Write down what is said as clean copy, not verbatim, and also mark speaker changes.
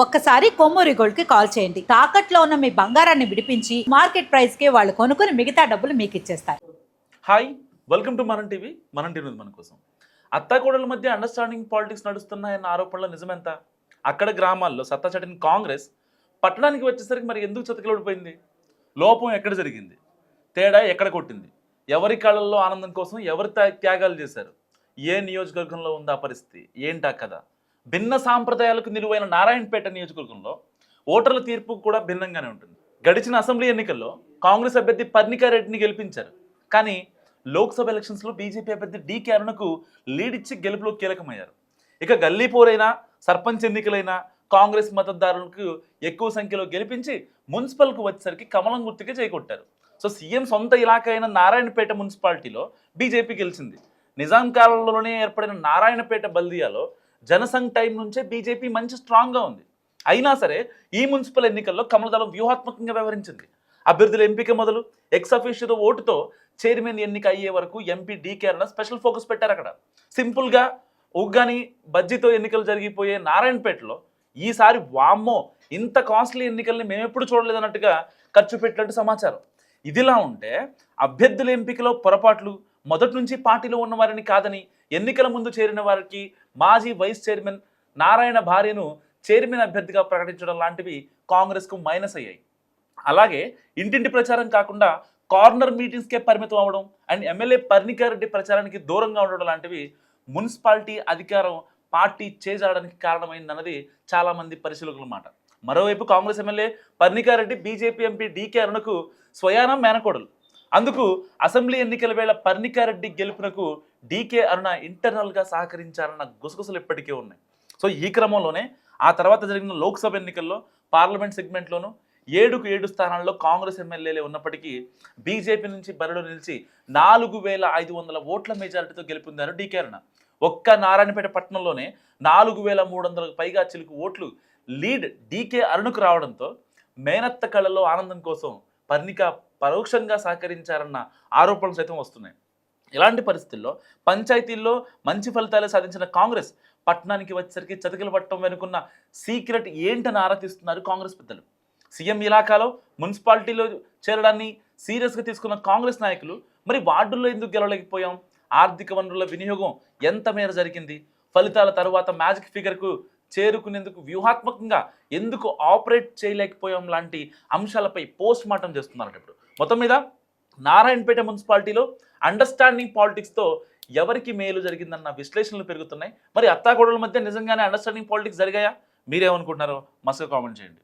Speaker 1: ఒక్కసారి కొమ్మూరి గోల్డ్ కి కాల్ చేయండి. తాకట్లో ఉన్న మీ బంగారాన్ని విడిపించి మార్కెట్ ప్రైస్ కి వాళ్ళు కొనుక్కుని మిగతా డబ్బులు మీకు ఇచ్చేస్తారు.
Speaker 2: హాయ్, వెల్కమ్ టు మనం టీవీ. మన కోసం అత్తాకోడల మధ్య అండర్స్టాండింగ్ పాలిటిక్స్ నడుస్తున్నాయన్న ఆరోపణలో నిజమెంత? అక్కడ గ్రామాల్లో సత్తా చాటిన కాంగ్రెస్ పట్టణానికి వచ్చేసరికి మరి ఎందుకు చతికిలడిపోయింది? లోపం ఎక్కడ జరిగింది? తేడా ఎక్కడ కొట్టింది? ఎవరి కళ్ళల్లో ఆనందం కోసం ఎవరి త్యాగాలు చేశారు? ఏ నియోజకవర్గంలో ఉందా పరిస్థితి? ఏంటా కదా? భిన్న సాంప్రదాయాలకు నిలువైన నారాయణపేట నియోజకవర్గంలో ఓటర్ల తీర్పు కూడా భిన్నంగానే ఉంటుంది. గడిచిన అసెంబ్లీ ఎన్నికల్లో కాంగ్రెస్ అభ్యర్థి పర్ణికారెడ్డిని గెలిపించారు. కానీ లోక్సభ ఎలక్షన్స్లో బీజేపీ అభ్యర్థి డీకే అరుణకు లీడ్ ఇచ్చి గెలుపులో కీలకమయ్యారు. ఇక గల్లీపోరైనా సర్పంచ్ ఎన్నికలైనా కాంగ్రెస్ మద్దతుదారులకు ఎక్కువ సంఖ్యలో గెలిపించి మున్సిపల్కు వచ్చేసరికి కమలం గుర్తుగా చేకొట్టారు. సో సీఎం సొంత ఇలాకా అయిన నారాయణపేట మున్సిపాలిటీలో బీజేపీ గెలిచింది. నిజాం కాలంలోనే ఏర్పడిన నారాయణపేట బల్దియాలో జనసంఘ్ టైం నుంచే బీజేపీ మంచి స్ట్రాంగ్గా ఉంది. అయినా సరే ఈ మున్సిపల్ ఎన్నికల్లో కమలదళం వ్యూహాత్మకంగా వ్యవహరించింది. అభ్యర్థుల ఎంపిక మొదలు ఎక్స్ అఫీషియో ఓటుతో చైర్మన్ ఎన్నిక అయ్యే వరకు ఎంపీ డీకే అరుణ స్పెషల్ ఫోకస్ పెట్టారు. అక్కడ సింపుల్గా ఉగ్గాని బజ్జీతో ఎన్నికలు జరిగిపోయే నారాయణపేటలో ఈసారి వామ్మో ఇంత కాస్ట్లీ ఎన్నికల్ని మేమెప్పుడు చూడలేదన్నట్టుగా ఖర్చు పెట్టినట్టు సమాచారం. ఇదిలా ఉంటే అభ్యర్థుల ఎంపికలో పొరపాట్లు మొదటి నుంచి పార్టీలో ఉన్న వారిని కాదని ఎన్నికల ముందు చేరిన వారికి మాజీ వైస్ చైర్మన్ నారాయణ భార్యను చైర్మన్ అభ్యర్థిగా ప్రకటించడం లాంటివి కాంగ్రెస్కు మైనస్ అయ్యాయి. అలాగే ఇంటింటి ప్రచారం కాకుండా కార్నర్ మీటింగ్స్కే పరిమితం అవ్వడం అండ్ ఎమ్మెల్యే పర్ణికారెడ్డి ప్రచారానికి దూరంగా ఉండడం లాంటివి మున్సిపాలిటీ అధికారం పార్టీ చేజాడడానికి కారణమైందన్నది చాలామంది పరిశీలకుల మాట. మరోవైపు Congress MLA Parnika Reddy BJP MP DK అరుణకు స్వయానం మేనకోడలు. అందుకు అసెంబ్లీ ఎన్నికల వేళ పర్ణికారెడ్డి గెలుపునకు డీకే అరుణ ఇంటర్నల్గా సహకరించారన్న గుసగుసలు ఇప్పటికే ఉన్నాయి. సో ఈ క్రమంలోనే ఆ తర్వాత జరిగిన లోక్సభ ఎన్నికల్లో పార్లమెంట్ సెగ్మెంట్లోనూ 7 స్థానాల్లో కాంగ్రెస్ ఎమ్మెల్యేలే ఉన్నప్పటికీ బీజేపీ నుంచి బరిలో నిలిచి 4500 ఓట్ల మెజారిటీతో గెలుపొందారు డీకే అరుణ. ఒక్క నారాయణపేట పట్టణంలోనే 4300 పైగా చిలుకు ఓట్లు లీడ్ డీకే అరుణకు రావడంతో మేనత్త కళ్ళలో ఆనందం కోసం పర్ణిక పరోక్షంగా సహకరించారన్న ఆరోపణలు సైతం వస్తున్నాయి. ఇలాంటి పరిస్థితుల్లో పంచాయతీల్లో మంచి ఫలితాలు సాధించిన కాంగ్రెస్ పట్టణానికి వచ్చేసరికి చతికిల పట్టడం వెనుకున్న సీక్రెట్ ఏంటని ఆరాధిస్తున్నారు కాంగ్రెస్ పెద్దలు. సీఎం ఇలాకాలో మున్సిపాలిటీలో చేరడాన్ని సీరియస్గా తీసుకున్న కాంగ్రెస్ నాయకులు మరి వార్డుల్లో ఎందుకు గెలవలేకపోయాం? ఆర్థిక వనరుల వినియోగం ఎంత మేర జరిగింది? ఫలితాల తరువాత మ్యాజిక్ ఫిగర్కు చేరుకునేందుకు వ్యూహాత్మకంగా ఎందుకు ఆపరేట్ చేయలేకపోయాం లాంటి అంశాలపై పోస్ట్ మార్టం చేస్తున్నారు. ఇప్పుడు మొత్తం మీద నారాయణపేట మున్సిపాలిటీలో అండర్స్టాండింగ్ పాలిటిక్స్తో ఎవరికి మేలు జరిగిందన్న విశ్లేషణలు పెరుగుతున్నాయి. మరి అత్తాకోడల మధ్య నిజంగానే అండర్స్టాండింగ్ పాలిటిక్స్ జరిగాయా? మీరేమనుకుంటున్నారో మస్తు కామెంట్ చేయండి.